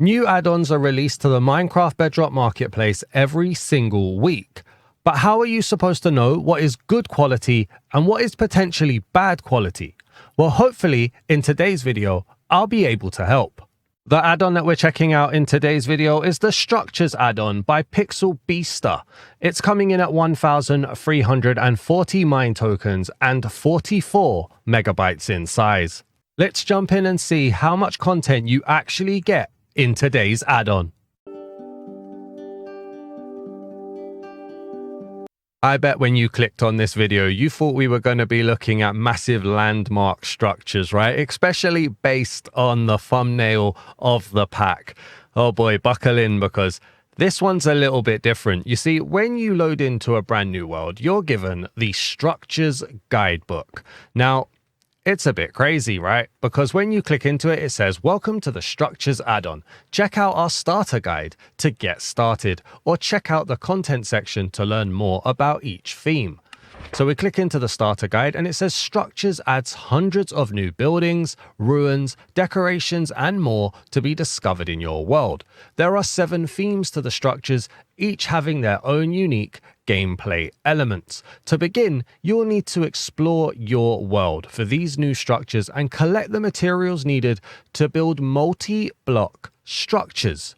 New add-ons are released to the Minecraft Bedrock marketplace every single week. But how are you supposed to know what is good quality and what is potentially bad quality? Well, hopefully in today's video, I'll be able to help. The add-on that we're checking out in today's video is the Structures add-on by Pixelbiester. It's coming in at 1,340 mine tokens and 44 megabytes in size. Let's jump in and see how much content you actually get in today's add-on. I bet when you clicked on this video, you thought we were going to be looking at massive landmark structures, right? Especially based on the thumbnail of the pack. Oh boy, buckle in, because this one's a little bit different. You see, when you load into a brand new world, you're given the Structures Guidebook. Now, it's a bit crazy, right? Because when you click into it, it says, welcome to the Structures add-on. Check out our starter guide to get started, or check out the content section to learn more about each theme. So we click into the starter guide and it says Structures adds hundreds of new buildings, ruins, decorations, and more to be discovered in your world. There are 7 themes to the structures, each having their own unique gameplay elements. To begin, you'll need to explore your world for these new structures and collect the materials needed to build multi-block structures.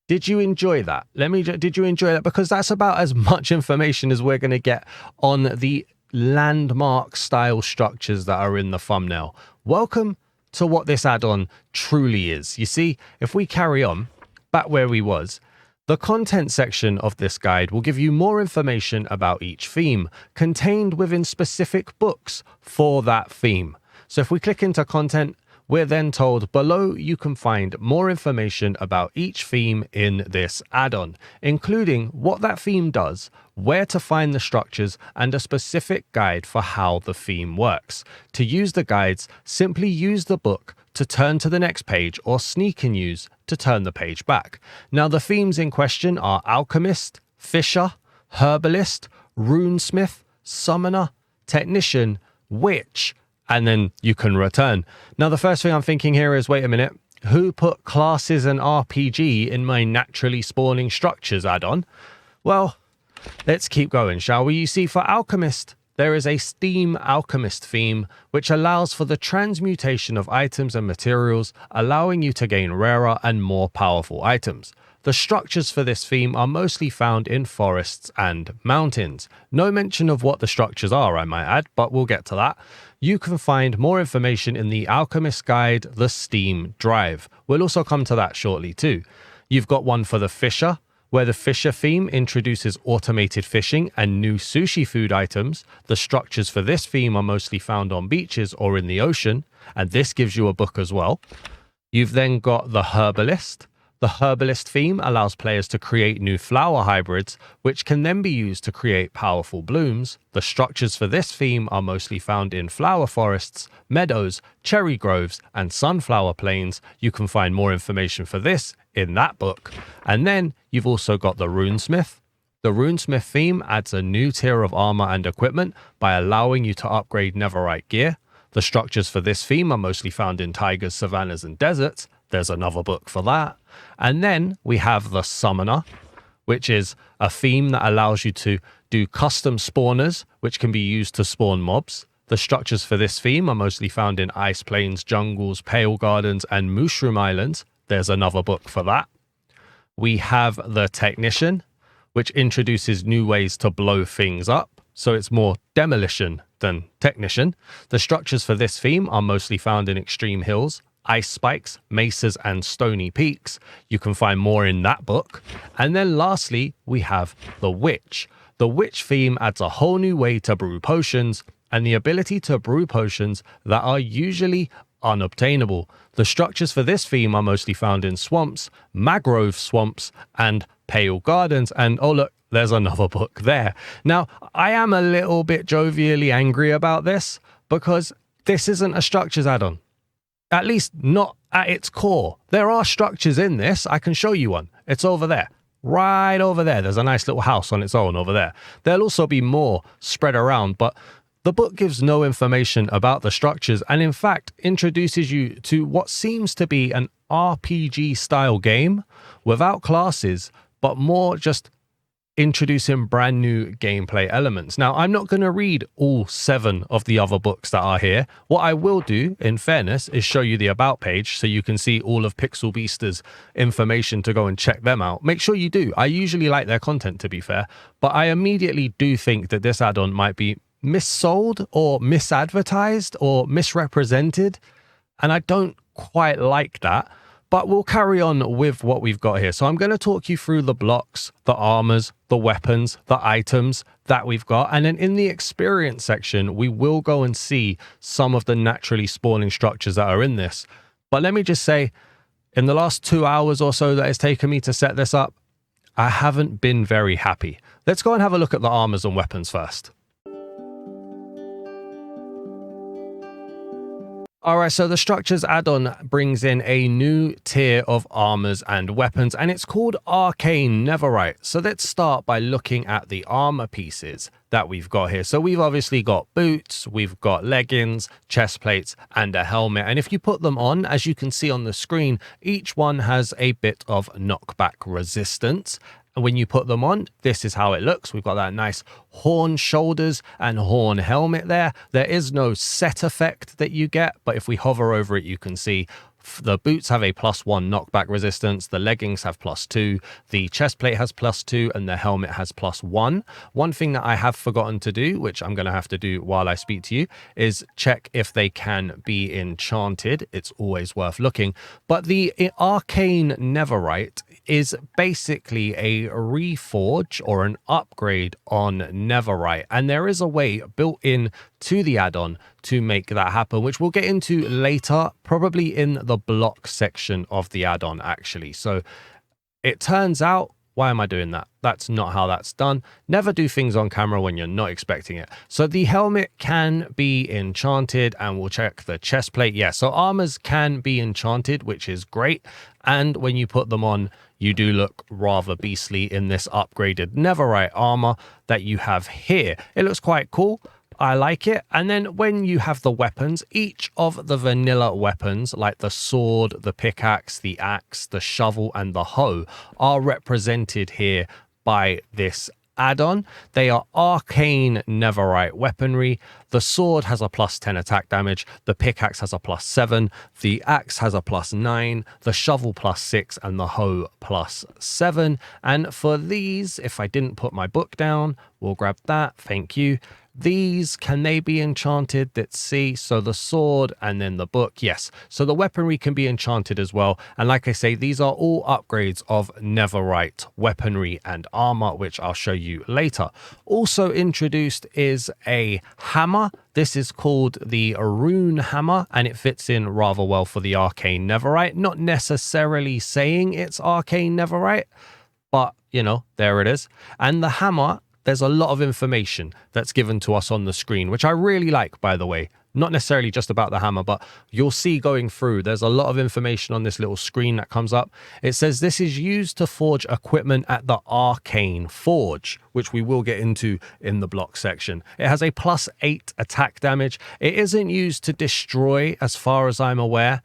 Did you enjoy that? Did you enjoy that? Because that's about as much information as we're going to get on the landmark style structures that are in the thumbnail. Welcome to what this add-on truly is. You see, if we carry on back where we was, the content section of this guide will give you more information about each theme contained within specific books for that theme. So if we click into content, we're then told below you can find more information about each theme in this add-on, including what that theme does, where to find the structures, and a specific guide for how the theme works. To use the guides, simply use the book to turn to the next page, or sneak and use to turn the page back. Now, the themes in question are Alchemist, Fisher, Herbalist, Runesmith, Summoner, Technician, Witch, and then you can return. Now, the first thing I'm thinking here is, wait a minute, who put classes and RPG in my naturally spawning structures add-on? Well, let's keep going, shall we? You see, for Alchemist, there is a Steam Alchemist theme, which allows for the transmutation of items and materials, allowing you to gain rarer and more powerful items. The structures for this theme are mostly found in forests and mountains. No mention of what the structures are, I might add, but we'll get to that. You can find more information in the Alchemist Guide, the Steam Drive. We'll also come to that shortly too. You've got one for the Fisher, where the Fisher theme introduces automated fishing and new sushi food items. The structures for this theme are mostly found on beaches or in the ocean, and this gives you a book as well. You've then got the Herbalist. The Herbalist theme allows players to create new flower hybrids, which can then be used to create powerful blooms. The structures for this theme are mostly found in flower forests, meadows, cherry groves, and sunflower plains. You can find more information for this in that book. And then you've also got the Runesmith. The Runesmith theme adds a new tier of armor and equipment by allowing you to upgrade netherite gear. The structures for this theme are mostly found in taigers, savannas, and deserts. There's another book for that. And then we have the Summoner, which is a theme that allows you to do custom spawners, which can be used to spawn mobs. The structures for this theme are mostly found in ice plains, jungles, pale gardens, and mushroom islands. There's another book for that. We have the Technician, which introduces new ways to blow things up. So it's more demolition than technician. The structures for this theme are mostly found in extreme hills, ice spikes, mesas, and stony peaks. You can find more in that book. And then lastly, we have the Witch. The Witch theme adds a whole new way to brew potions and the ability to brew potions that are usually unobtainable. The structures for this theme are mostly found in swamps, mangrove swamps, and pale gardens. And oh look, there's another book there. Now, I am a little bit jovially angry about this because this isn't a structures add-on. At least not at its core. There are structures in this. I can show you one. It's over there. Right over there. There's a nice little house on its own over there. There'll also be more spread around, but The book gives no information about the structures and in fact introduces you to what seems to be an RPG style game without classes, but more just introducing brand new gameplay elements. Now, I'm not going to read all 7 of the other books that are here. What I will do, in fairness, is show you the about page so you can see all of Pixelbiester's information to go and check them out. Make sure you do. I usually like their content, to be fair, but I immediately do think that this add-on might be missold or misadvertised or misrepresented, and I don't quite like that. But we'll carry on with what we've got here. So I'm going to talk you through the blocks, the armors, the weapons, the items that we've got. And then in the experience section, we will go and see some of the naturally spawning structures that are in this. But let me just say, in the last 2 hours or so that it's taken me to set this up, I haven't been very happy. Let's go and have a look at the armors and weapons first. Alright, so the structures add-on brings in a new tier of armors and weapons, and it's called Arcane Netherite. So let's start by looking at the armor pieces that we've got here. So we've obviously got boots, we've got leggings, chest plates, and a helmet. And if you put them on, as you can see on the screen, each one has a bit of knockback resistance. And when you put them on, this is how it looks. We've got that nice horn shoulders and horn helmet there. There is no set effect that you get, but if we hover over it, you can see the boots have a +1 knockback resistance, the leggings have +2, the chest plate has +2, and the helmet has +1. One thing that I have forgotten to do, which I'm going to have to do while I speak to you, is check if they can be enchanted. It's always worth looking. But the Arcane Netherite is basically a reforge or an upgrade on Netherite, and there is a way built in to the add-on to make that happen, which we'll get into later, probably in the block section of the add-on actually. So it turns out, why am I doing that? That's not how that's done. Never do things on camera when you're not expecting it. So the helmet can be enchanted, and we'll check the chest plate. Yeah, so armors can be enchanted, which is great. And when you put them on, you do look rather beastly in this upgraded Netherite armor that you have here. It looks quite cool. I like it. And then when you have the weapons, each of the vanilla weapons, like the sword, the pickaxe, the axe, the shovel, and the hoe, are represented here by this add-on. They are arcane netherite weaponry. The sword has a +10 attack damage, the pickaxe has a +7, the axe has a +9, the shovel +6, and the hoe +7. And for these, if I didn't put my book down, we'll grab that, thank you. These, can they be enchanted? Let's see. So the sword and then the book, yes. So the weaponry can be enchanted as well. And like I say, these are all upgrades of netherite weaponry and armor, which I'll show you later. Also introduced is a hammer. This is called the rune hammer, and it fits in rather well for the arcane netherite. Not necessarily saying it's arcane netherite, but you know, there it is. And the hammer, there's a lot of information that's given to us on the screen, which I really like, by the way. Not necessarily just about the hammer, but you'll see going through, there's a lot of information on this little screen that comes up. It says this is used to forge equipment at the Arcane Forge, which we will get into in the block section. It has a +8 attack damage. It isn't used to destroy, as far as I'm aware,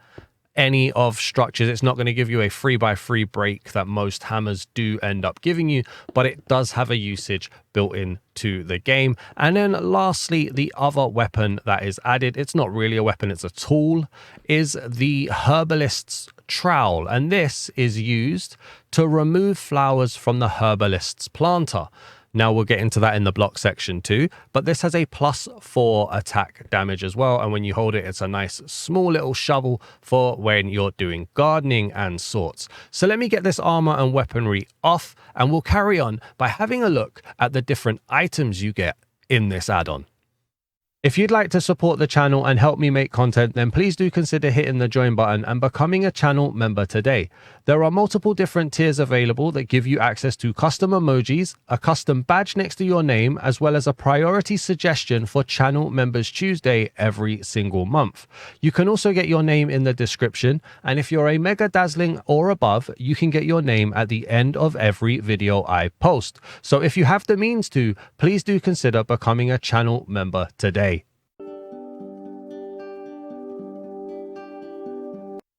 any of structures. It's not going to give you a 3x3 break that most hammers do end up giving you, but it does have a usage built in to the game. And then lastly, the other weapon that is added, it's not really a weapon, it's a tool, is the herbalist's trowel. And this is used to remove flowers from the herbalist's planter. Now we'll get into that in the block section too, but this has a +4 attack damage as well. And when you hold it, it's a nice small little shovel for when you're doing gardening and sorts. So let me get this armor and weaponry off, and we'll carry on by having a look at the different items you get in this add-on. If you'd like to support the channel and help me make content, then please do consider hitting the join button and becoming a channel member today. There are multiple different tiers available that give you access to custom emojis, a custom badge next to your name, as well as a priority suggestion for Channel Members Tuesday every single month. You can also get your name in the description, and if you're a Mega Dazzling or above, you can get your name at the end of every video I post. So if you have the means to, please do consider becoming a channel member today.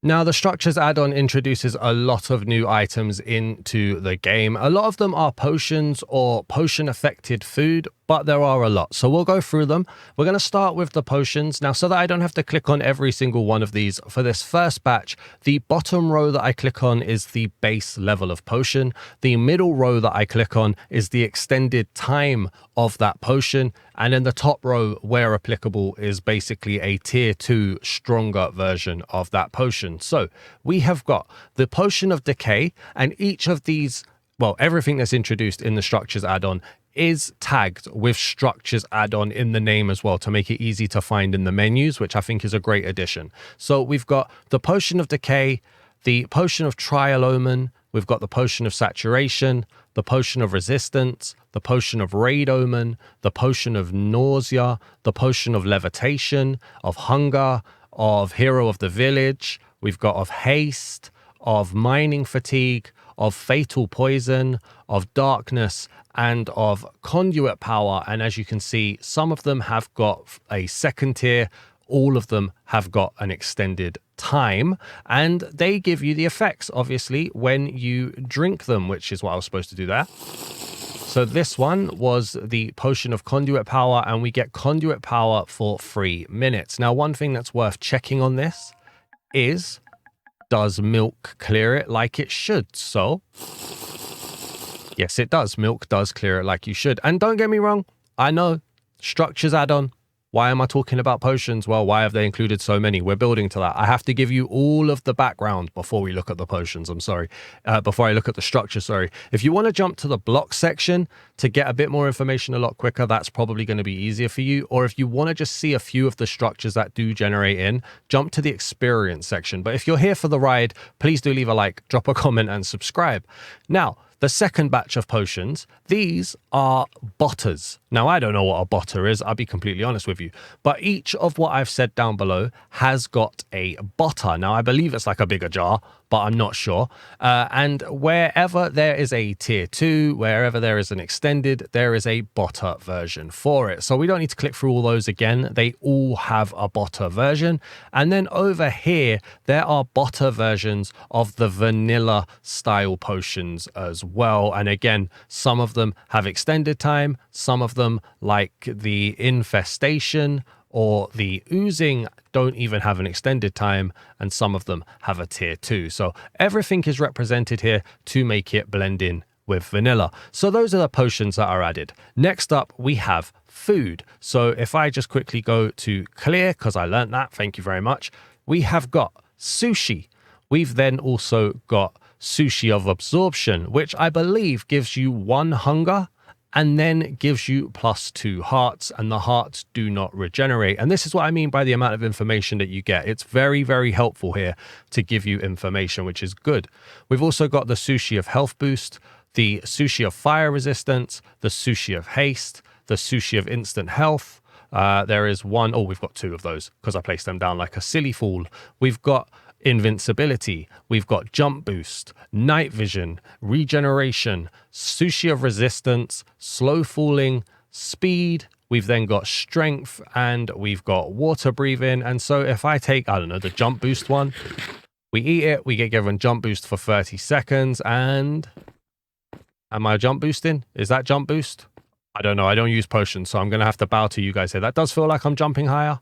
Now, the Structures add-on introduces a lot of new items into the game. A lot of them are potions or potion-affected food, but there are a lot. So we'll go through them. We're going to start with the potions. Now, so that I don't have to click on every single one of these, for this first batch, the bottom row that I click on is the base level of potion. The middle row that I click on is the extended time of that potion. And then the top row, where applicable, is basically a tier 2 stronger version of that potion. So we have got the Potion of Decay, and each of these, well, everything that's introduced in the Structures add-on is tagged with Structures add-on in the name as well, to make it easy to find in the menus, which I think is a great addition. So we've got the Potion of Decay, the Potion of Trial Omen, we've got the Potion of Saturation, the Potion of Resistance, the Potion of Raid Omen, the Potion of Nausea, the Potion of Levitation, of Hunger, of Hero of the Village, we've got of Haste, of Mining Fatigue, of Fatal Poison, of Darkness, and of Conduit Power. And as you can see, some of them have got a second tier, all of them have got an extended time, and they give you the effects, obviously, when you drink them, which is what I was supposed to do there. So this one was the Potion of Conduit Power, and we get Conduit Power for 3 minutes. Now, one thing that's worth checking on this is, does milk clear it like it should? So yes, it does. Milk does clear it like you should. And don't get me wrong, I know, Structures add-on. Why am I talking about potions? Well, why have they included so many? We're building to that. I have to give you all of the background before we look at the potions. I'm sorry. Before I look at the structure, sorry. If you want to jump to the block section to get a bit more information a lot quicker, that's probably going to be easier for you. Or if you want to just see a few of the structures that do generate in, jump to the experience section. But if you're here for the ride, please do leave a like, drop a comment, and subscribe. Now, the second batch of potions, these are botters. Now, I don't know what a botter is, I'll be completely honest with you, but each of what I've said down below has got a botter. Now, I believe it's like a bigger jar, but I'm not sure. And wherever there is a tier 2, wherever there is an extended, there is a botter version for it. So we don't need to click through all those again. They all have a botter version. And then over here, there are botter versions of the vanilla style potions as well. And again, some of them have extended time, some of them, like the Infestation or the Oozing, don't even have an extended time, and some of them have a tier 2. So everything is represented here to make it blend in with vanilla. So those are the potions that are added. Next up, we have food. So if I just quickly go to clear, because I learned that, thank you very much. We have got sushi. We've then also got sushi of absorption, which I believe gives you 1 hunger, and then gives you +2 hearts, and the hearts do not regenerate. And this is what I mean by the amount of information that you get. It's very, very helpful here to give you information, which is good. We've also got the sushi of health boost, the sushi of fire resistance, the sushi of haste, the sushi of instant health. There is one, oh, we've got 2 of those because I placed them down like a silly fool. We've got invincibility, we've got jump boost, night vision, regeneration, sushi of resistance, slow falling, speed. We've then got strength, and we've got water breathing. And so if I take, I don't know, the jump boost one, we eat it, we get given jump boost for 30 seconds. And am I jump boosting? Is that jump boost? I don't know. I don't use potions, so I'm going to have to bow to you guys here. That does feel like I'm jumping higher,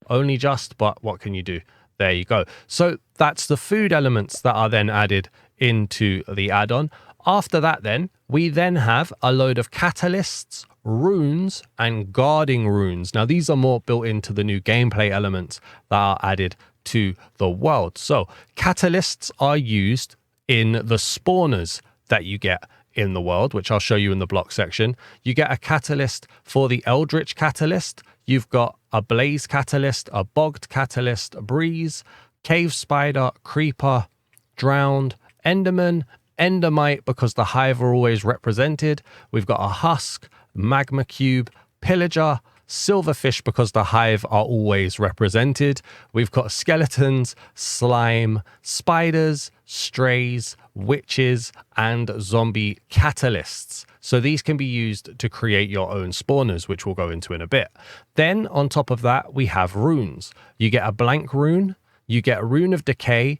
only just, but what can you do? There you go. So that's the food elements that are then added into the add-on. After that, then, we then have a load of catalysts, runes, and guarding runes. Now, these are more built into the new gameplay elements that are added to the world. So catalysts are used in the spawners that you get in the world, which I'll show you in the block section. You get a catalyst for the Eldritch Catalyst. you've got a blaze catalyst, a bogged catalyst, a breeze, cave spider, creeper, drowned, enderman, endermite, because the hive are always represented. We've got a husk, magma cube, pillager, silverfish, because the hive are always represented. We've got skeletons, slime, spiders, strays, witches, and zombie catalysts. So these can be used to create your own spawners, which we'll go into in a bit. Then on top of that, we have runes. You get a blank rune, you get a rune of decay,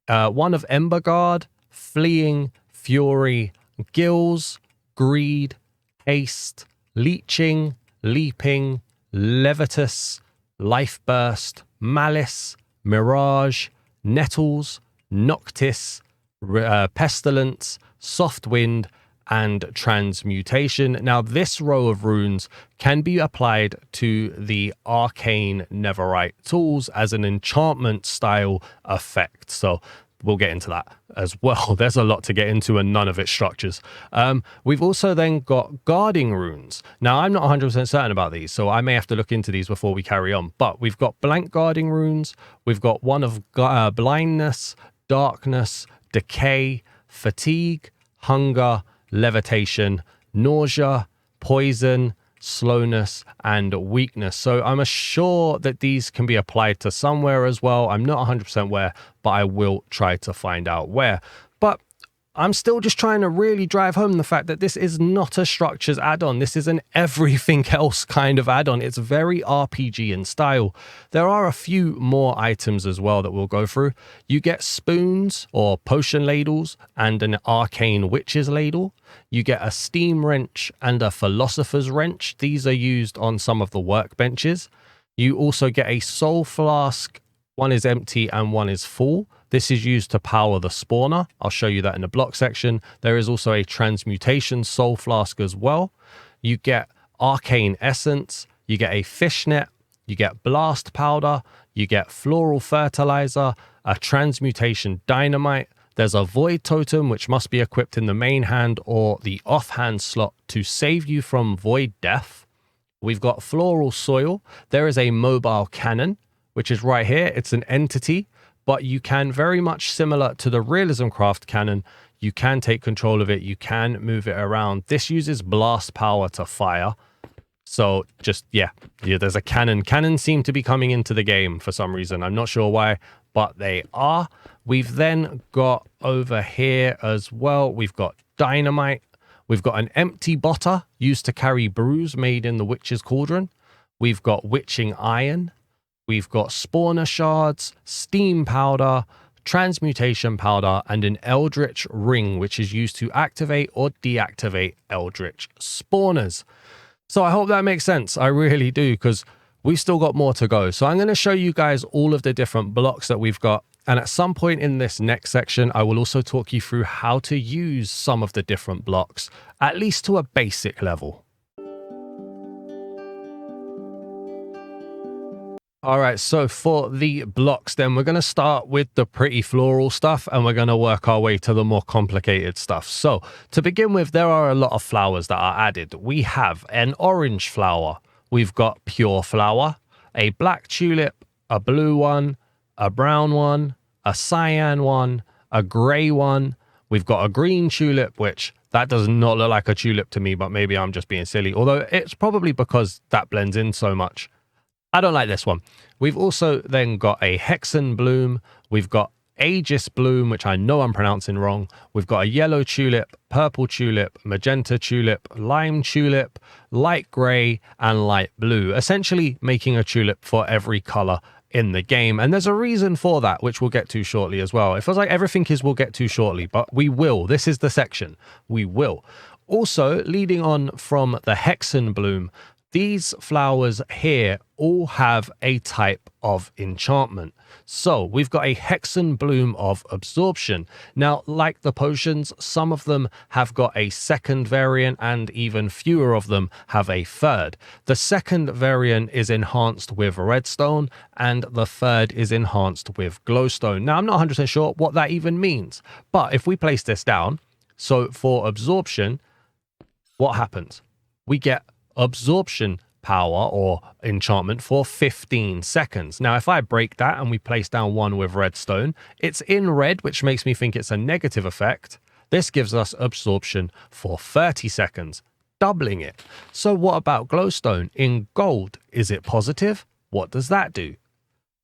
one of ember guard, fleeing, fury, gills, greed, haste, leeching, leaping, levitus, life burst, malice, mirage, nettles, noctis, pestilence, soft wind, and transmutation. Now this row of runes can be applied to the arcane netherite tools as an enchantment style effect, so we'll get into that as well. There's a lot to get into and none of its structures. We've also then got guarding runes. Now, I'm not 100% certain about these, so I may have to look into these before we carry on. But we've got blank guarding runes. We've got one of blindness, darkness, decay, fatigue, hunger, levitation, nausea, poison, slowness, and weakness. So I'm sure that these can be applied to somewhere as well. I'm not 100% where, but I will try to find out where. But I'm still just trying to really drive home the fact that this is not a structures add-on. This is an everything else kind of add-on. It's very RPG in style. There are a few more items as well that we'll go through. You get spoons or potion ladles and an arcane witch's ladle. You get a steam wrench and a philosopher's wrench. These are used on some of the workbenches. You also get a soul flask. One is empty and one is full. This is used to power the spawner. I'll show you that in the block section. There is also a transmutation soul flask as well. You get arcane essence. You get a fishnet. You get blast powder. You get floral fertilizer, a transmutation dynamite. There's a void totem, which must be equipped in the main hand or the offhand slot to save you from void death. We've got floral soil. There is a mobile cannon, which is right here. It's an entity, but you can, very much similar to the Realism Craft cannon, you can take control of it. You can move it around. This uses blast power to fire. So just, yeah, there's a cannon. Cannons seem to be coming into the game for some reason. I'm not sure why, but they are. We've then got over here as well, we've got dynamite. We've got an empty botter used to carry brews made in the witch's cauldron. We've got witching iron. We've got spawner shards, steam powder, transmutation powder, and an eldritch ring, which is used to activate or deactivate eldritch spawners. So I hope that makes sense. I really do, because we've still got more to go. So I'm going to show you guys all of the different blocks that we've got. And at some point in this next section, I will also talk you through how to use some of the different blocks, at least to a basic level. All right, so for the blocks then, we're going to start with the pretty floral stuff and we're going to work our way to the more complicated stuff. So to begin with, there are a lot of flowers that are added. We have an orange flower. We've got pure flower, a black tulip, a blue one, a brown one, a cyan one, a gray one. We've got a green tulip, which that does not look like a tulip to me, but maybe I'm just being silly. Although it's probably because that blends in so much. I don't like this one. We've also then got a hexen bloom. We've got Aegis bloom, which I know I'm pronouncing wrong. We've got a yellow tulip, purple tulip, magenta tulip, lime tulip, light gray, and light blue, essentially making a tulip for every color in the game. And there's a reason for that, which we'll get to shortly as well. It feels like everything is we'll get to shortly, but we will. This is the section. We will. Also, leading on from the hexen bloom, these flowers here all have a type of enchantment. So we've got a hexen bloom of absorption. Now, like the potions, some of them have got a second variant and even fewer of them have a third. The second variant is enhanced with redstone and the third is enhanced with glowstone. Now, I'm not 100% sure what that even means, but if we place this down, so for absorption, what happens? We get absorption power or enchantment for 15 seconds. Now, if I break that and we place down one with redstone, it's in red, which makes me think it's a negative effect. This gives us absorption for 30 seconds, doubling it. So what about glowstone in gold? Is it positive? What does that do?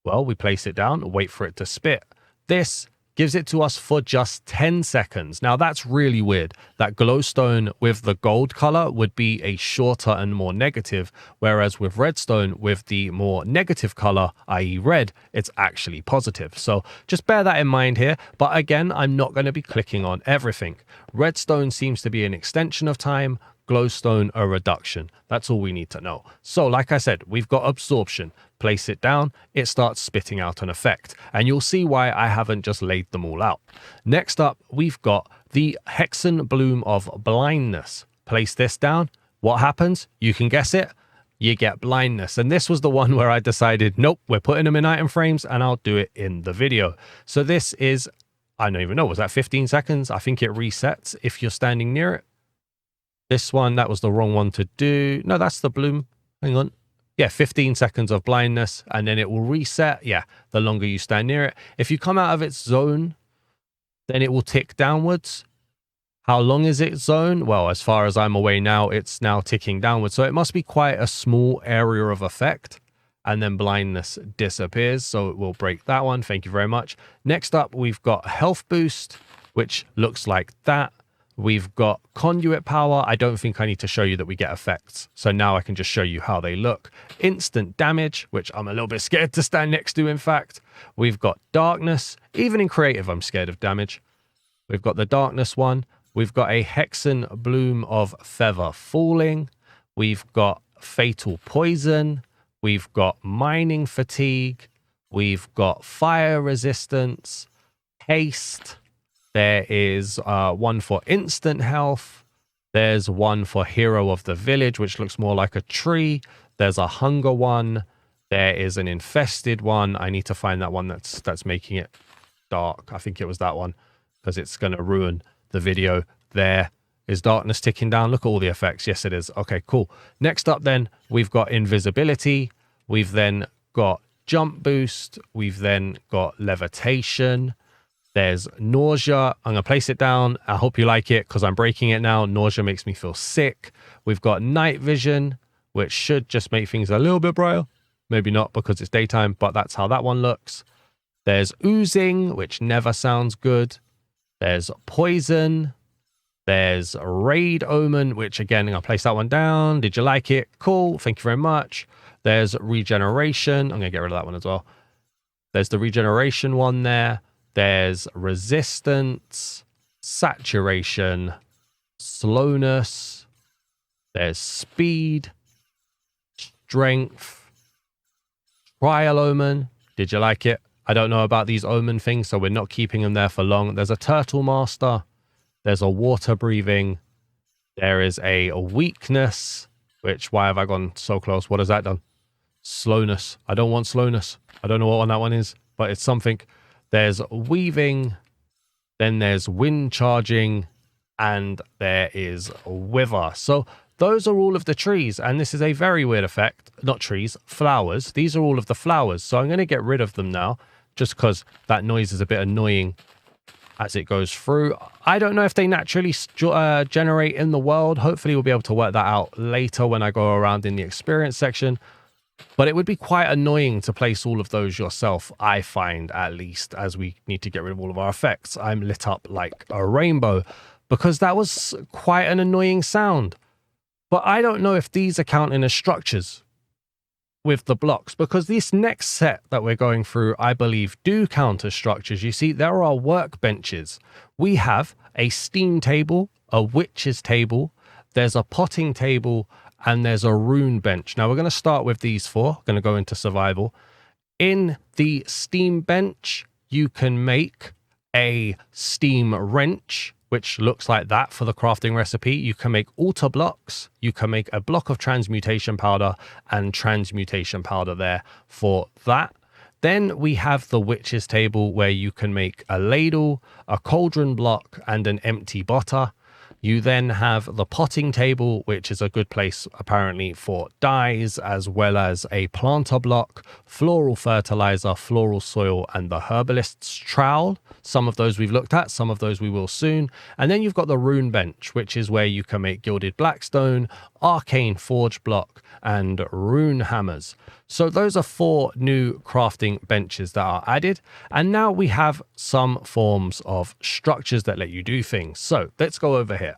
Well, we place it down and wait for it to spit. This gives it to us for just 10 seconds. Now that's really weird. That glowstone with the gold color would be a shorter and more negative, whereas with redstone with the more negative color, i.e. red, it's actually positive. So just bear that in mind here. But again, I'm not going to be clicking on everything. Redstone seems to be an extension of time, glowstone a reduction. That's all we need to know. So like I said, we've got absorption. Place it down, it starts spitting out an effect. And you'll see why I haven't just laid them all out. Next up, we've got the Hexen Bloom of Blindness. Place this down. What happens? You can guess it. You get blindness. And this was the one where I decided, nope, we're putting them in item frames and I'll do it in the video. So this is, I don't even know, was that 15 seconds? I think it resets if you're standing near it. This one, that was the wrong one to do. No, that's the bloom. Hang on. Yeah, 15 seconds of blindness, and then it will reset. Yeah, the longer you stand near it. If you come out of its zone, then it will tick downwards. How long is its zone? Well, as far as I'm away now, it's now ticking downwards. So it must be quite a small area of effect. And then blindness disappears. So it will break that one. Thank you very much. Next up, we've got health boost, which looks like that. We've got conduit power. I don't think I need to show you that we get effects. So now I can just show you how they look. Instant damage, which I'm a little bit scared to stand next to, in fact. We've got darkness. Even in creative, I'm scared of damage. We've got the darkness one. We've got a Hexen Bloom of Feather Falling. We've got fatal poison. We've got mining fatigue. We've got fire resistance, haste. There is one for instant health. There's one for Hero of the Village, which looks more like a tree. There's a hunger one. There is an infested one. I need to find that one that's making it dark. I think it was that one because it's going to ruin the video. There is darkness ticking down. Look at all the effects. Yes, it is. Okay, cool. Next up then, we've got invisibility. We've then got jump boost. We've then got levitation. There's nausea. I'm going to place it down. I hope you like it because I'm breaking it now. Nausea makes me feel sick. We've got night vision, which should just make things a little bit brighter. Maybe not because it's daytime, but that's how that one looks. There's oozing, which never sounds good. There's poison. There's raid omen, which again, I'm going to place that one down. Did you like it? Cool. Thank you very much. There's regeneration. I'm going to get rid of that one as well. There's the regeneration one there. There's resistance, saturation, slowness. There's speed, strength, trial omen. Did you like it? I don't know about these omen things, so we're not keeping them there for long. There's a turtle master. There's a water breathing. There is a weakness, which, why have I gone so close? What has that done? Slowness. I don't want slowness. I don't know what one that one is, but it's something. There's weaving, then there's wind charging, and there is wither. So those are all of the trees, and this is a very weird effect. Not trees, flowers. These are all of the flowers. So I'm going to get rid of them now, just because that noise is a bit annoying as it goes through. I don't know if they naturally generate in the world. Hopefully we'll be able to work that out later when I go around in the experience section. But it would be quite annoying to place all of those yourself, I find, at least, as we need to get rid of all of our effects. I'm lit up like a rainbow because that was quite an annoying sound. But I don't know if these are counting as structures with the blocks, because this next set that we're going through, I believe, do count as structures. You see, there are workbenches. We have a steam table, a witch's table, there's a potting table, and there's a rune bench. Now we're going to start with these four. Going to go into survival. In the steam bench, you can make a steam wrench, which looks like that for the crafting recipe. You can make altar blocks. You can make a block of transmutation powder and transmutation powder there for that. Then we have the witch's table where you can make a ladle, a cauldron block, and an empty botter. You then have the potting table, which is a good place apparently for dyes, as well as a planter block, floral fertilizer, floral soil, and the herbalist's trowel. Some of those we've looked at, some of those we will soon. And then you've got the rune bench, which is where you can make gilded blackstone, arcane forge block, and rune hammers. So those are 4 new crafting benches that are added. And now we have some forms of structures that let you do things. So let's go over here.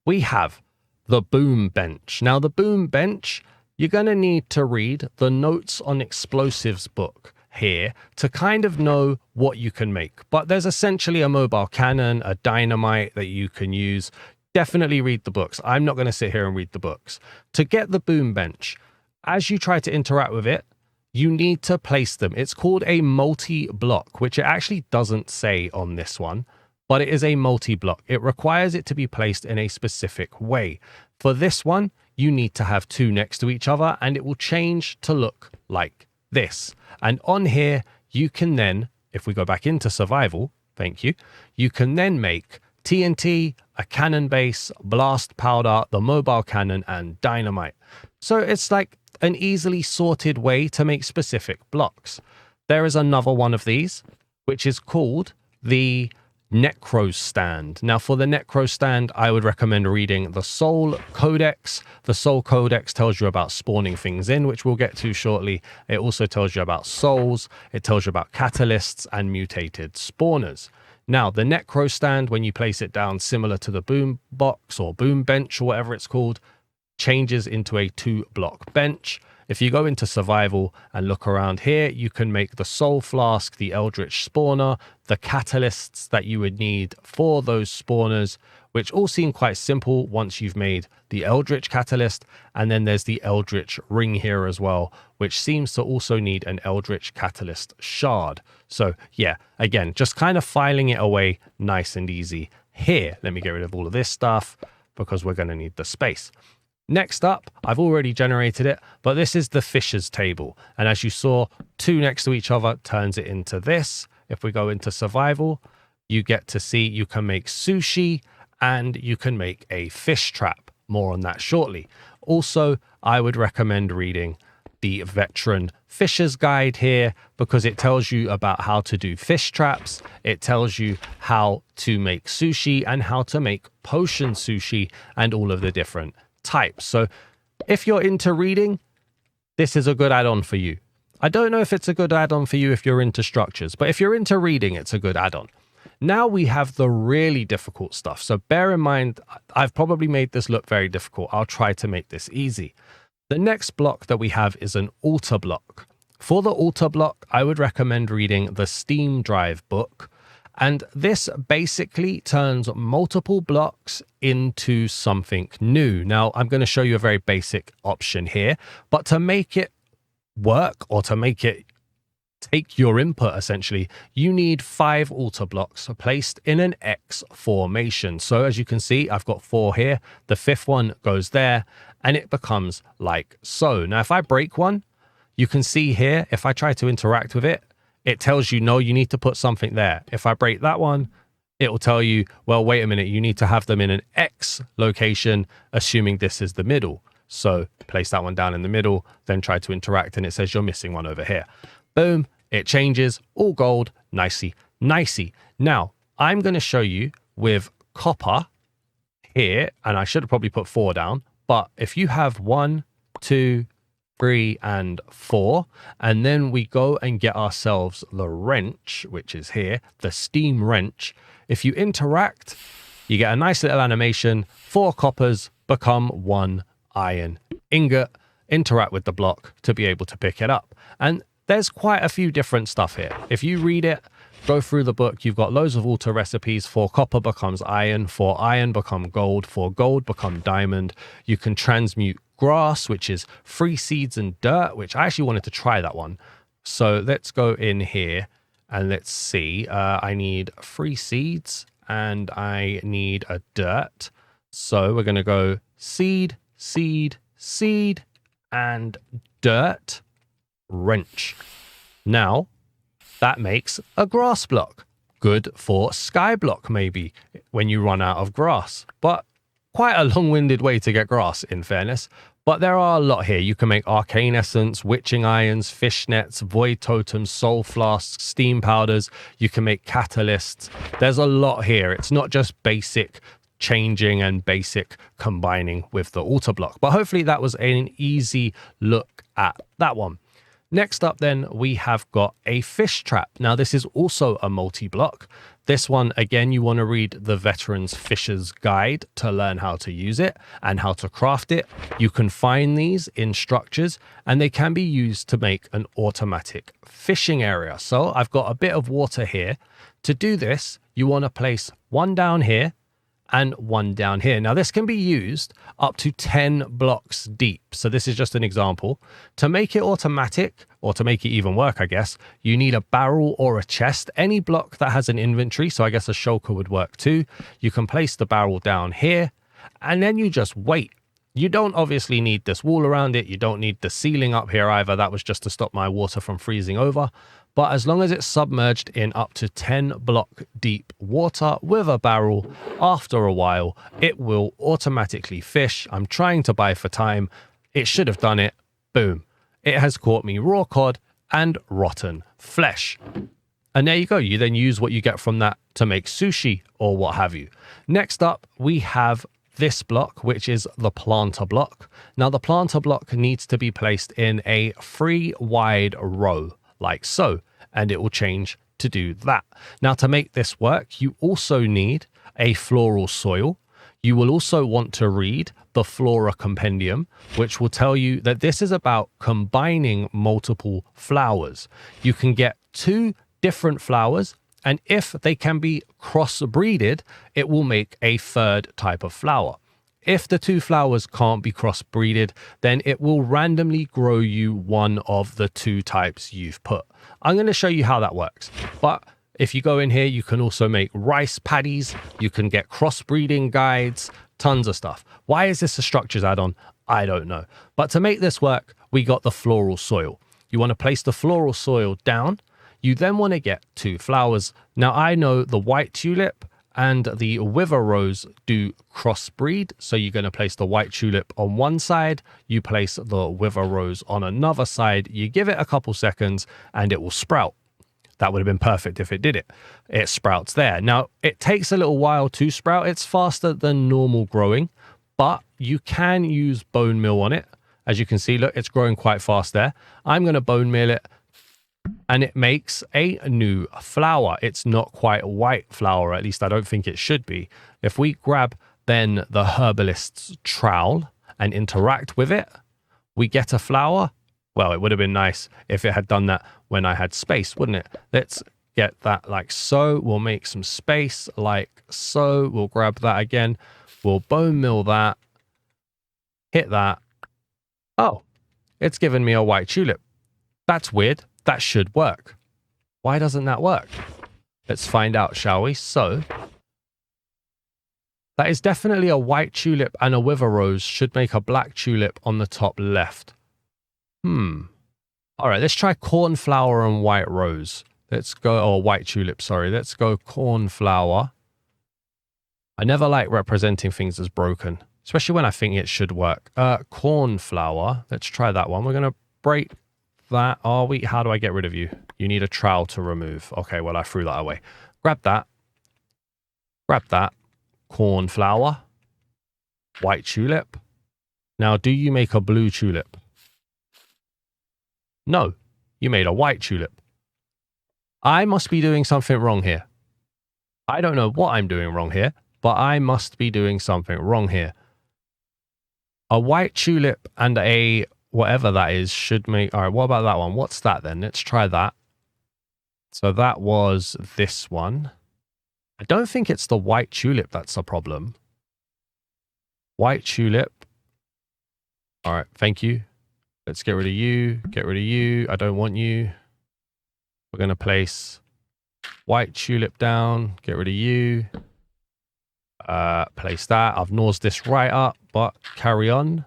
We have the boom bench. Now the boom bench, you're going to need to read the Notes on Explosives book here to kind of know what you can make. But there's essentially a mobile cannon, a dynamite that you can use. Definitely read the books. I'm not going to sit here and read the books. To get the boom bench, as you try to interact with it, you need to place them. It's called a multi-block, which it actually doesn't say on this one, but it is a multi-block. It requires it to be placed in a specific way. For this one, you need to have 2 next to each other, and it will change to look like this. And on here, you can then, if we go back into survival, thank you, you can then make TNT, a cannon base, blast powder, the mobile cannon, and dynamite. So it's like an easily sorted way to make specific blocks. There is another one of these, which is called the Necro Stand. Now for the Necro Stand, I would recommend reading the Soul Codex. The Soul Codex tells you about spawning things in, which we'll get to shortly. It also tells you about souls. It tells you about catalysts and mutated spawners. Now the Necro Stand, when you place it down similar to the boom box or boom bench or whatever it's called, changes into a 2-block bench. If you go into survival and look around here, you can make the soul flask, the eldritch spawner, the catalysts that you would need for those spawners, which all seem quite simple once you've made the eldritch catalyst. And then there's the eldritch ring here as well, which seems to also need an eldritch catalyst shard. So yeah, again, just kind of filing it away nice and easy here. Let me get rid of all of this stuff because we're going to need the space. Next up, I've already generated it, but this is the Fisher's Table. And as you saw, 2 next to each other turns it into this. If we go into survival, you get to see you can make sushi and you can make a fish trap. More on that shortly. Also, I would recommend reading the Veteran Fisher's Guide here because it tells you about how to do fish traps. It tells you how to make sushi and how to make potion sushi and all of the different types. So if you're into reading, this is a good add-on for you. I don't know if it's a good add-on for you if you're into structures, but if you're into reading, it's a good add-on. Now we have the really difficult stuff. So bear in mind, I've probably made this look very difficult. I'll try to make this easy. The next block that we have is an altar block. For the altar block, I would recommend reading the Steam Drive book. And this basically turns multiple blocks into something new. Now, I'm going to show you a very basic option here, but to make it work or to make it take your input, essentially, you need 5 altar blocks placed in an X formation. So as you can see, I've got 4 here. The 5th one goes there and it becomes like so. Now, if I break one, you can see here, if I try to interact with it, it tells you, no, you need to put something there. If I break that one, it will tell you, well, wait a minute, you need to have them in an X location, assuming this is the middle. So place that one down in the middle, then try to interact, and it says you're missing one over here. Boom, it changes, all gold, nicey, nicey. Now, I'm going to show you with copper here, and I should have probably put 4 down, but if you have 1, 2, 3, and 4, and then we go and get ourselves the wrench, which is here, the steam wrench. If you interact, you get a nice little animation. 4 coppers become 1 iron ingot. Interact with the block to be able to pick it up. And there's quite a few different stuff here. If you read it, go through the book, you've got loads of altar recipes. 4 copper becomes iron, 4 iron become gold, 4 gold become diamond. You can transmute grass, which is free seeds and dirt, which I actually wanted to try that one. So let's go in here and let's see. I need free seeds and I need a dirt. So we're going to go seed, seed, seed, and dirt, wrench. Now that makes a grass block. good for skyblock maybe when you run out of grass. But quite a long-winded way to get grass, in fairness. But there are a lot here. You can make arcane essence, witching irons, fish nets, void totems, soul flasks, steam powders. You can make catalysts. There's a lot here. It's not just basic changing and basic combining with the altar block. But hopefully that was an easy look at that one. Next up then, we have got a fish trap. Now this is also a multi-block. This one, again, you want to read the Veteran's Fisher's Guide to learn how to use it and how to craft it. You can find these in structures and they can be used to make an automatic fishing area. So I've got a bit of water here. To do this, you want to place one down here and one down here. Now this can be used up to 10 blocks deep. So this is just an example. To make it automatic, or to make it even work, I guess, you need a barrel or a chest, any block that has an inventory. So I guess a shulker would work too. You can place the barrel down here and then you just wait. You don't obviously need this wall around it. You don't need the ceiling up here either. That was just to stop my water from freezing over. But as long as it's submerged in up to 10 block deep water with a barrel, after a while, it will automatically fish. I'm trying to buy for time. It should have done it. Boom. It has caught me raw cod and rotten flesh. And there you go. You then use what you get from that to make sushi or what have you. Next up, we have this block, which is the planter block. Now the planter block needs to be placed in a 3 wide row, like so, and it will change to do that. Now to make this work, you also need a floral soil. You will also want to read the Flora Compendium, which will tell you that this is about combining multiple flowers. You can get 2 different flowers, and if they can be crossbreeded, it will make a 3rd type of flower. If the 2 flowers can't be crossbreeded, then it will randomly grow you one of the 2 types you've put. I'm going to show you how that works. But if you go in here, you can also make rice paddies. You can get crossbreeding guides, tons of stuff. Why is this a structures add-on? I don't know. But to make this work, we got the floral soil. You want to place the floral soil down. You then want to get 2 flowers. Now I know the white tulip and the wither rose do crossbreed. So you're going to place the white tulip on one side, you place the wither rose on another side, you give it a couple seconds and it will sprout. That would have been perfect if it did it. It sprouts there. Now it takes a little while to sprout. It's faster than normal growing, but you can use bone meal on it. As you can see, look, it's growing quite fast there. I'm going to bone meal it and it makes a new flower. It's not quite a white flower, at least I don't think it should be. If we grab then the herbalist's trowel and interact with it, we get a flower. Well, it would have been nice if it had done that when I had space, wouldn't it? Let's get that like so. We'll make some space like so. We'll grab that again. We'll bone meal that. Hit that. Oh, it's given me a white tulip. That's weird. That should work. Why doesn't that work? Let's find out, shall we? So, that is definitely a white tulip, and a wither rose should make a black tulip on the top left. All right, let's try cornflower and white rose. Let's go, or white tulip, sorry. Let's go cornflower. I never like representing things as broken, especially when I think it should work. Cornflower. Let's try that one. We're going to break that. Oh, wait, how do I get rid of you? You need a trowel to remove. Okay, well, I threw that away. Grab that. Grab that. Cornflower. White tulip. Now, do you make a blue tulip? No, you made a white tulip. I must be doing something wrong here. I don't know what I'm doing wrong here, but I must be doing something wrong here. A white tulip and a whatever that is should make... All right, what about that one? What's that then? Let's try that. So that was this one. I don't think it's the white tulip that's a problem. White tulip. All right, thank you. Let's get rid of you. Get rid of you. I don't want you. We're going to place white tulip down. Get rid of you. Place that. I've nosed this right up, but carry on.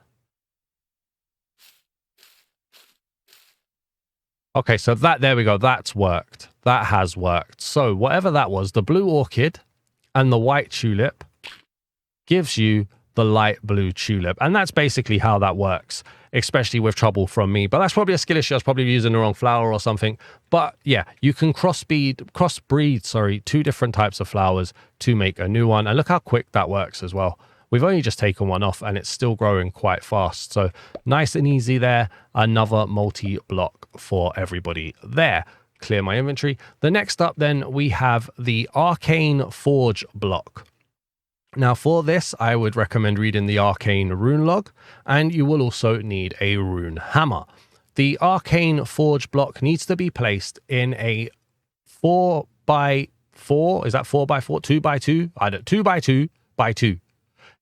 Okay, so that, there we go. That's worked. that has worked. So whatever that was, the blue orchid and the white tulip gives you the light blue tulip. And that's basically how that works, especially with trouble from me. But that's probably a skill issue. I was probably using the wrong flower or something. But yeah, you can crossbreed, two different types of flowers to make a new one. And look how quick that works as well. We've only just taken one off and it's still growing quite fast. So nice and easy there. Another multi-block for everybody there. Clear my inventory. The next up then we have the Arcane Forge block. Now for this, I would recommend reading the Arcane Rune Log, and you will also need a rune hammer. The Arcane Forge block needs to be placed in a 4x4, is that 4x4? 2x2? I don't, 2x2x2.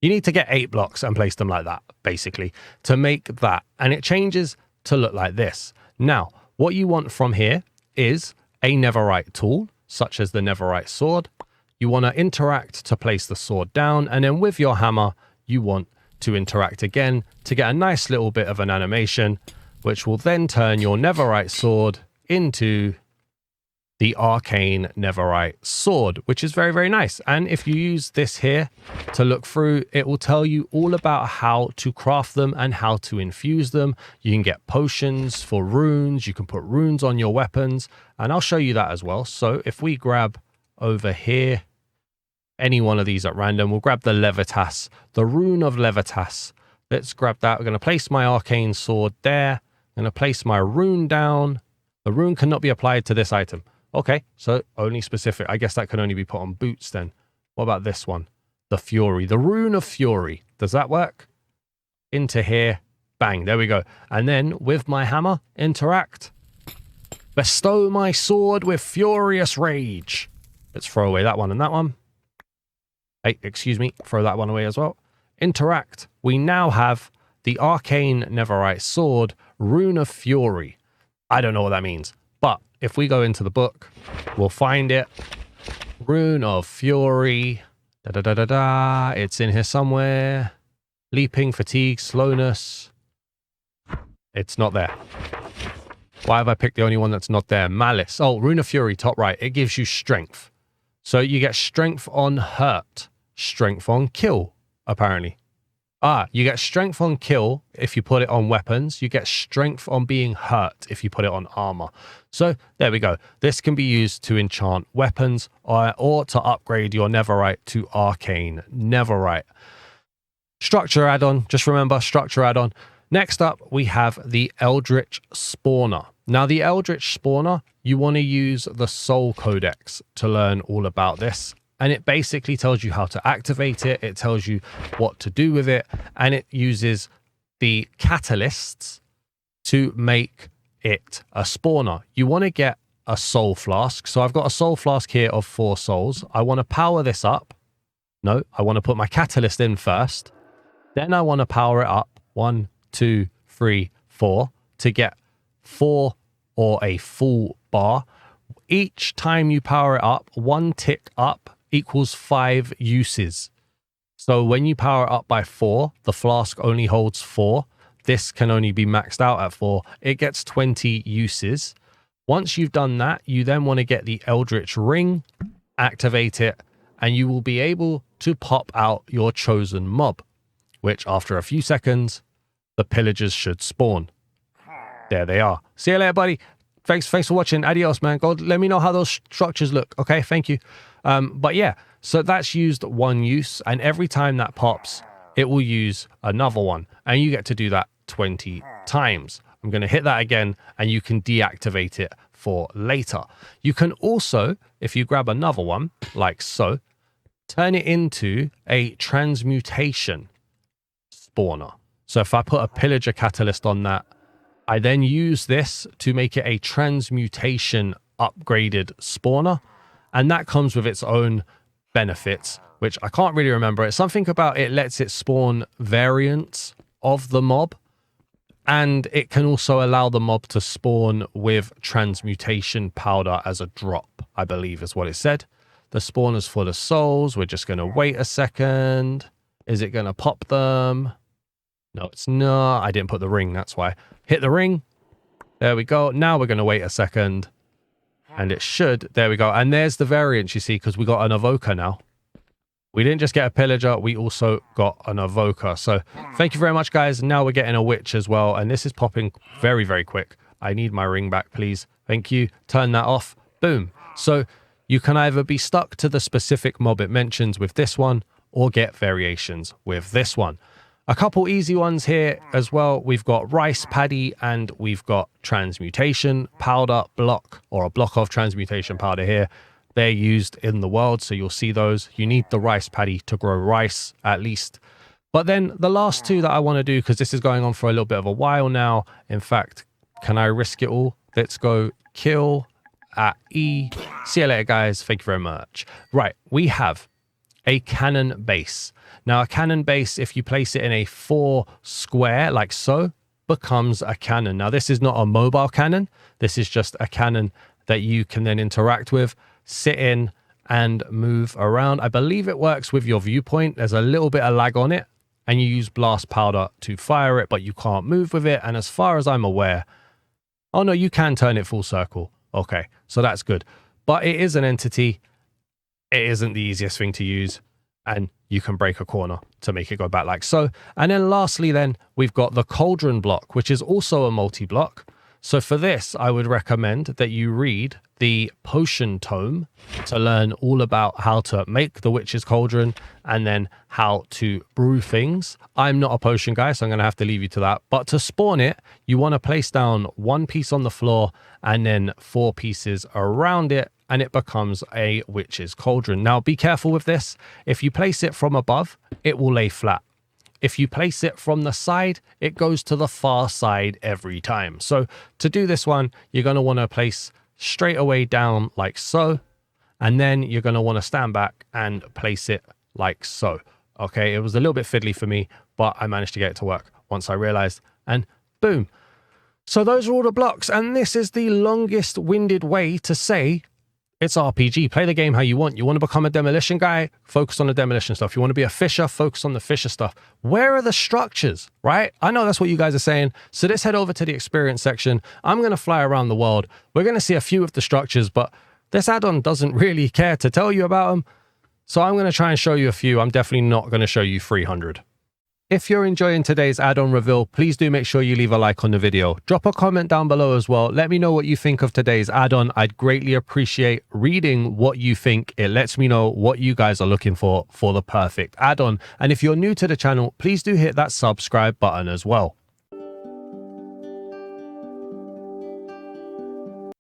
You need to get 8 blocks and place them like that, basically, to make that. And it changes to look like this. Now, what you want from here is a netherite tool, such as the netherite sword. You want to interact to place the sword down, and then with your hammer, you want to interact again to get a nice little bit of an animation, which will then turn your netherite sword into the arcane netherite sword, which is very, very nice. And if you use this here to look through, it will tell you all about how to craft them and how to infuse them. You can get potions for runes. You can put runes on your weapons, and I'll show you that as well. So if we grab over here, any one of these at random, we'll grab the Levitas, the rune of Levitas. Let's grab that. We're going to place my arcane sword there. I'm going to place my rune down. The rune cannot be applied to this item. Okay, so only specific. I guess that can only be put on boots then. What about this one? The Fury, the rune of Fury. Does that work? Into here. Bang, there we go. And then with my hammer, interact. Bestow my sword with furious rage. Let's throw away that one and that one. Hey, excuse me, throw that one away as well. Interact. We now have the Arcane Netherite Sword, Rune of Fury. I don't know what that means, but if we go into the book, we'll find it. Rune of Fury. It's in here somewhere. Leaping, fatigue, slowness. It's not there. Why have I picked the only one that's not there? Malice. Oh, Rune of Fury, top right. It gives you strength. So you get strength on hurt, strength on kill, apparently. You get strength on kill if you put it on weapons. You get strength on being hurt if you put it on armor. So there we go. This can be used to enchant weapons or to upgrade your netherite to arcane netherite. Structure add-on. Just remember, structure add-on. Next up, we have the Eldritch Spawner. Now, the Eldritch Spawner, you want to use the Soul Codex to learn all about this. And it basically tells you how to activate it. It tells you what to do with it. And it uses the catalysts to make it a spawner. You want to get a soul flask. So I've got a soul flask here of 4 souls. I want to power this up. No, I want to put my catalyst in first. Then I want to power it up. 1, 2, 3, 4 to get 4 or a full bar. Each time you power it up, 1 tick up equals 5 uses. So when you power it up by 4, the flask only holds 4. This can only be maxed out at 4. It gets 20 uses. Once you've done that, you then want to get the Eldritch Ring, activate it, and you will be able to pop out your chosen mob, which after a few seconds, the pillagers should spawn. There they are. See you later, buddy. Thanks for watching. Adios, man. Go let me know how those structures look. Okay, thank you. But yeah, so that's used 1 use, and every time that pops, it will use another one, and you get to do that 20 times. I'm going to hit that again, and you can deactivate it for later. You can also, if you grab another one, like so, turn it into a transmutation spawner. So if I put a pillager catalyst on that, I then use this to make it a transmutation upgraded spawner. And that comes with its own benefits, which I can't really remember. It's something about it lets it spawn variants of the mob. And it can also allow the mob to spawn with transmutation powder as a drop, I believe is what it said. The spawner's full of souls. We're just going to wait a second. Is it going to pop them? No, it's not. I didn't put the ring, that's why. Hit the ring. There we go. Now we're going to wait a second. And it should, there we go. And there's the variance, you see, because we got an evoker now. We didn't just get a pillager, we also got an evoker. So thank you very much, guys. Now we're getting a witch as well. And this is popping very, very quick. I need my ring back, please. Thank you. Turn that off. Boom. So you can either be stuck to the specific mob it mentions with this one or get variations with this one. A couple easy ones here as well. We've got rice paddy and we've got transmutation powder block, or a block of transmutation powder here. They're used in the world, so you'll see those. You need the rice paddy to grow rice, at least. But then the last two that I want to do, because this is going on for a little bit of a while now. In fact, can I risk it all? Let's go kill at E. See you later, guys. Thank you very much. Right, we have a cannon base. Now, a cannon base, if you place it in a 4 square, like so, becomes a cannon. Now, this is not a mobile cannon. This is just a cannon that you can then interact with, sit in and move around. I believe it works with your viewpoint. There's a little bit of lag on it and you use blast powder to fire it, but you can't move with it. And as far as I'm aware, oh no, you can turn it full circle. Okay, so that's good. But it is an entity. It isn't the easiest thing to use, and you can break a corner to make it go back like so. And then lastly, then we've got the cauldron block, which is also a multi-block. So for this, I would recommend that you read the potion tome to learn all about how to make the witch's cauldron and then how to brew things. I'm not a potion guy, so I'm going to have to leave you to that. But to spawn it, you want to place down 1 piece on the floor and then 4 pieces around it, and it becomes a witch's cauldron. Now, be careful with this. If you place it from above, it will lay flat. If you place it from the side, it goes to the far side every time. So to do this one, you're going to want to place straight away down like so. And then you're going to want to stand back and place it like so. Okay, it was a little bit fiddly for me, but I managed to get it to work once I realized. And boom. So those are all the blocks. And this is the longest winded way to say it's RPG. Play the game how you want. You want to become a demolition guy? Focus on the demolition stuff. You want to be a fisher? Focus on the fisher stuff. Where are the structures, right? I know that's what you guys are saying. So let's head over to the experience section. I'm going to fly around the world. We're going to see a few of the structures, but this add-on doesn't really care to tell you about them. So I'm going to try and show you a few. I'm definitely not going to show you 300. If you're enjoying today's add-on reveal, please do make sure you leave a like on the video. Drop a comment down below as well. Let me know what you think of today's add-on. I'd greatly appreciate reading what you think. It lets me know what you guys are looking for the perfect add-on. And if you're new to the channel, please do hit that subscribe button as well.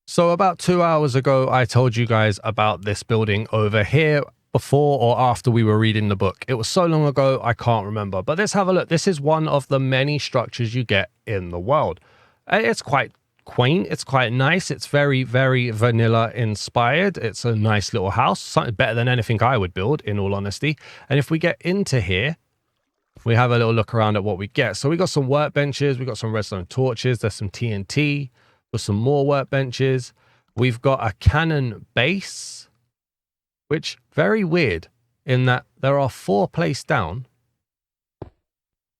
So about 2 hours ago, I told you guys about this building over here. Before or after we were reading the book. It was so long ago, I can't remember. But let's have a look. This is one of the many structures you get in the world. It's quite quaint. It's quite nice. It's very, very vanilla inspired. It's a nice little house. Something better than anything I would build, in all honesty. And if we get into here, we have a little look around at what we get. So we got some workbenches. We got some redstone torches. There's some TNT. There's some more workbenches. We've got a cannon base, which very weird in that there are 4 placed down,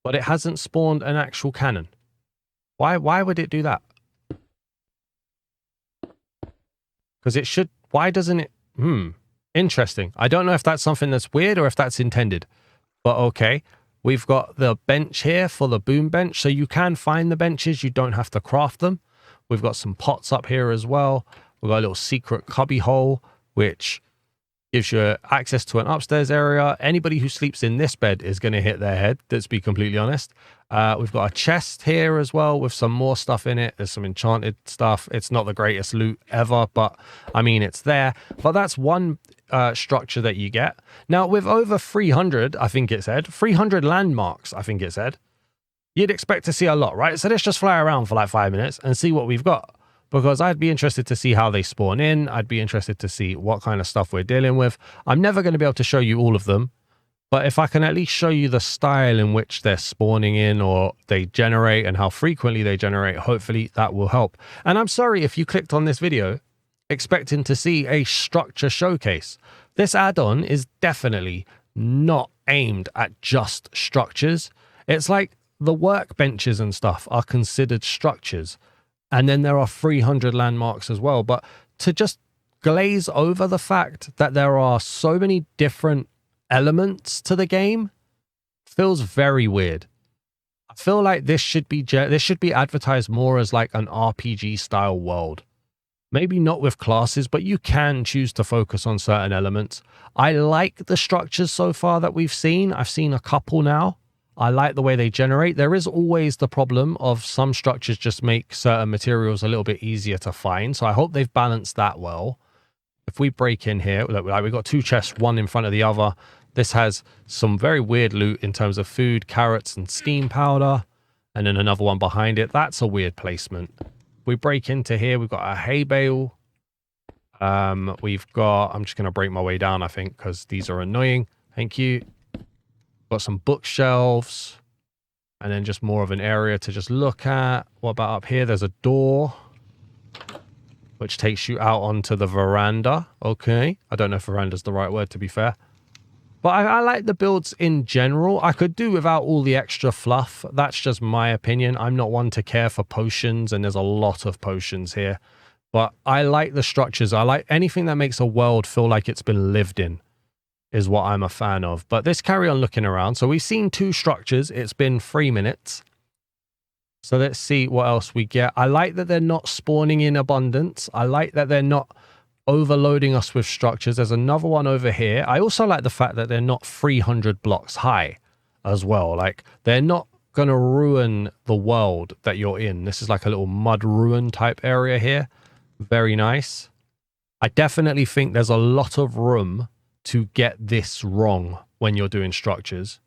but it hasn't spawned an actual cannon. Why would it do that? Because it should, why doesn't it? Interesting. I don't know if that's something that's weird or if that's intended, but okay. We've got the bench here for the boom bench. So you can find the benches. You don't have to craft them. We've got some pots up here as well. We've got a little secret cubby hole, which gives you access to an upstairs area. Anybody who sleeps in this bed is going to hit their head, let's be completely honest. We've got a chest here as well with some more stuff in it. There's some enchanted stuff. It's not the greatest loot ever, but I mean, it's there. But that's one structure that you get. Now, with over 300, I think it said, 300 landmarks, I think it said, you'd expect to see a lot, right? So let's just fly around for like 5 minutes and see what we've got. Because I'd be interested to see how they spawn in. I'd be interested to see what kind of stuff we're dealing with. I'm never going to be able to show you all of them. But if I can at least show you the style in which they're spawning in or they generate and how frequently they generate, hopefully that will help. And I'm sorry if you clicked on this video expecting to see a structure showcase. This add-on is definitely not aimed at just structures. It's like the workbenches and stuff are considered structures. And then there are 300 landmarks as well. But to just glaze over the fact that there are so many different elements to the game feels very weird. I feel like this should be advertised more as like an RPG style world. Maybe not with classes, but you can choose to focus on certain elements. I like the structures so far that we've seen. I've seen a couple now. I like the way they generate. There is always the problem of some structures just make certain materials a little bit easier to find. So I hope they've balanced that well. If we break in here, look, we've got two chests, one in front of the other. This has some very weird loot in terms of food, carrots, and steam powder. And then another one behind it. That's a weird placement. We break into here. We've got a hay bale. We've got, I'm just going to break my way down, I think, because these are annoying. Thank you. Got some bookshelves. And then just more of an area to just look at. What about up here? There's a door, which takes you out onto the veranda. Okay. I don't know if veranda's the right word, to be fair. But I like the builds in general. I could do without all the extra fluff. That's just my opinion. I'm not one to care for potions, and there's a lot of potions here. But I like the structures. I like anything that makes a world feel like it's been lived in is what I'm a fan of. But let's carry on looking around. So we've seen two structures. It's been 3 minutes. So let's see what else we get. I like that they're not spawning in abundance. I like that they're not overloading us with structures. There's another one over here. I also like the fact that they're not 300 blocks high as well. Like, they're not going to ruin the world that you're in. This is like a little mud ruin type area here. Very nice. I definitely think there's a lot of room to get this wrong when you're doing structures.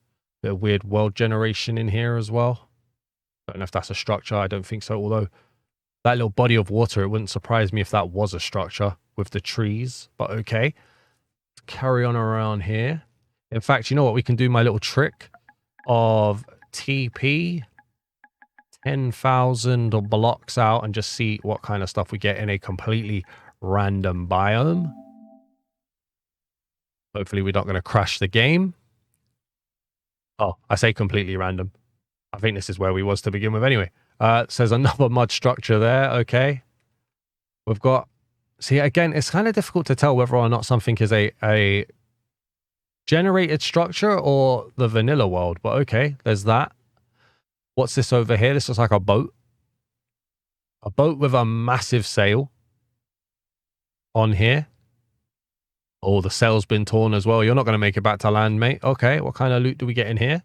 Bit of weird world generation in here as well. Don't know if that's a structure. I don't think so. Although that little body of water, it wouldn't surprise me if that was a structure with the trees. But okay. Carry on around here. In fact, you know what? We can do my little trick of TP 10,000 blocks out and just see what kind of stuff we get in a completely random biome. Hopefully we're not going to crash the game. Oh, I say completely random. I think this is where we was to begin with anyway. So there's another mud structure there. Okay. We've got... See, again, it's kind of difficult to tell whether or not something is a generated structure or the vanilla world. But okay, there's that. What's this over here? This looks like a boat. A boat with a massive sail on here. Oh, the sail's been torn as well. You're not going to make it back to land, mate. Okay, what kind of loot do we get in here?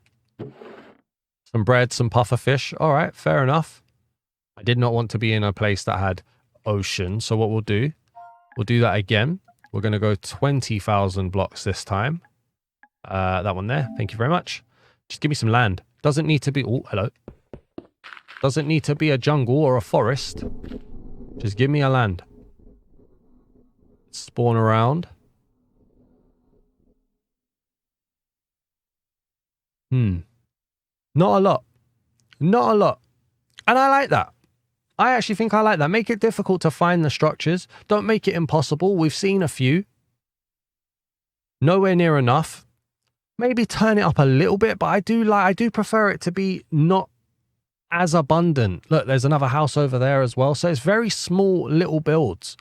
Some bread, some puffer fish. All right, fair enough. I did not want to be in a place that had ocean. So what we'll do that again. We're going to go 20,000 blocks this time. That one there. Thank you very much. Just give me some land. Doesn't need to be... Oh, hello. Doesn't need to be a jungle or a forest. Just give me a land. Spawn around. Not a lot. Not a lot. And I like that. I actually think I like that. Make it difficult to find the structures. Don't make it impossible. We've seen a few. Nowhere near enough. Maybe turn it up a little bit, but I do prefer it to be not as abundant. Look, there's another house over there as well. So it's very small little builds.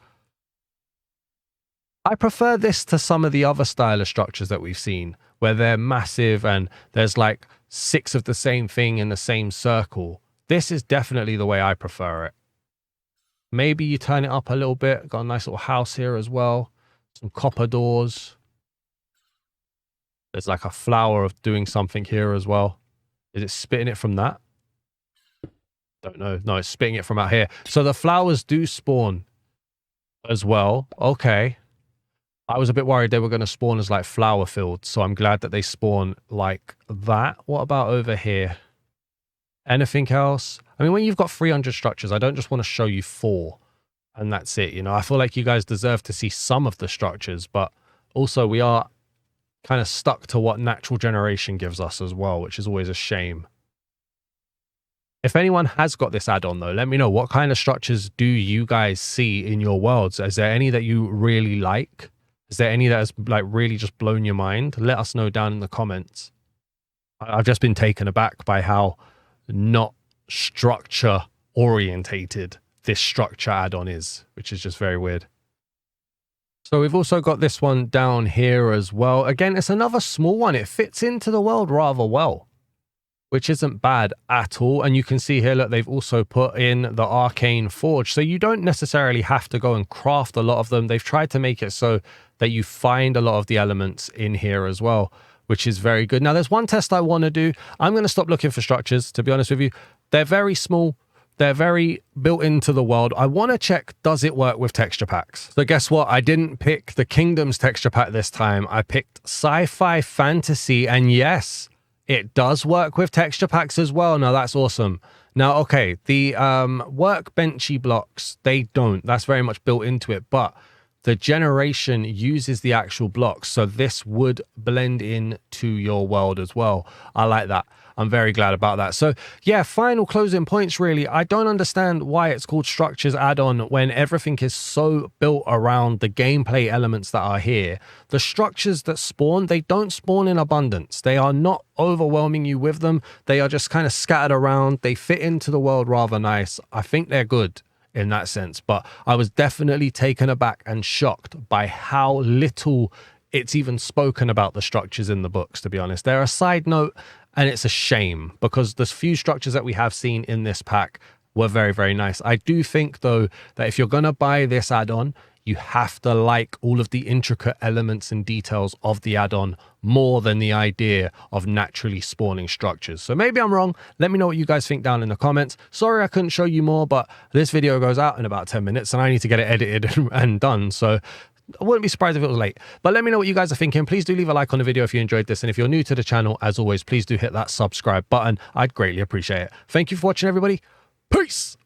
I prefer this to some of the other style of structures that we've seen, where they're massive and there's like 6 of the same thing in the same circle. This is definitely the way I prefer it. Maybe you turn it up a little bit. Got a nice little house here as well. Some copper doors. There's like a flower of doing something here as well. Is it spitting it from that? Don't know. No, it's spitting it from out here. So the flowers do spawn as well. Okay. I was a bit worried they were going to spawn as like flower fields. So I'm glad that they spawn like that. What about over here? Anything else? I mean, when you've got 300 structures, I don't just want to show you 4 and that's it. You know, I feel like you guys deserve to see some of the structures, but also we are kind of stuck to what natural generation gives us as well, which is always a shame. If anyone has got this add-on though, let me know. What kind of structures do you guys see in your worlds? Is there any that you really like? Is there any that has like really just blown your mind? Let us know down in the comments. I've just been taken aback by how not structure orientated this structure add-on is, which is just very weird. So we've also got this one down here as well. Again, it's another small one. It fits into the world rather well, which isn't bad at all. And you can see here, look, they've also put in the arcane forge. So you don't necessarily have to go and craft a lot of them. They've tried to make it so that you find a lot of the elements in here as well, which is very good. Now, there's one test I want to do. I'm going to stop looking for structures, to be honest with you. They're very small. They're very built into the world. I want to check, does it work with texture packs? So guess what? I didn't pick the Kingdoms texture pack this time. I picked sci-fi fantasy, and yes, it does work with texture packs as well. Now that's awesome. Now, okay, the workbenchy blocks, they don't. That's very much built into it, but the generation uses the actual blocks. So this would blend in to your world as well. I like that. I'm very glad about that. So yeah, final closing points really. I don't understand why it's called Structures Add-on when everything is so built around the gameplay elements that are here. The structures that spawn, they don't spawn in abundance. They are not overwhelming you with them. They are just kind of scattered around. They fit into the world rather nice. I think they're good in that sense, but I was definitely taken aback and shocked by how little it's even spoken about the structures in the books, to be honest. They're a side note, and it's a shame because the few structures that we have seen in this pack were very, very nice. I do think, though, that if you're going to buy this add-on, you have to like all of the intricate elements and details of the add-on more than the idea of naturally spawning structures. So maybe I'm wrong. Let me know what you guys think down in the comments. Sorry I couldn't show you more, but this video goes out in about 10 minutes and I need to get it edited and done. So I wouldn't be surprised if it was late. But let me know what you guys are thinking. Please do leave a like on the video if you enjoyed this. And if you're new to the channel, as always, please do hit that subscribe button. I'd greatly appreciate it. Thank you for watching, everybody. Peace!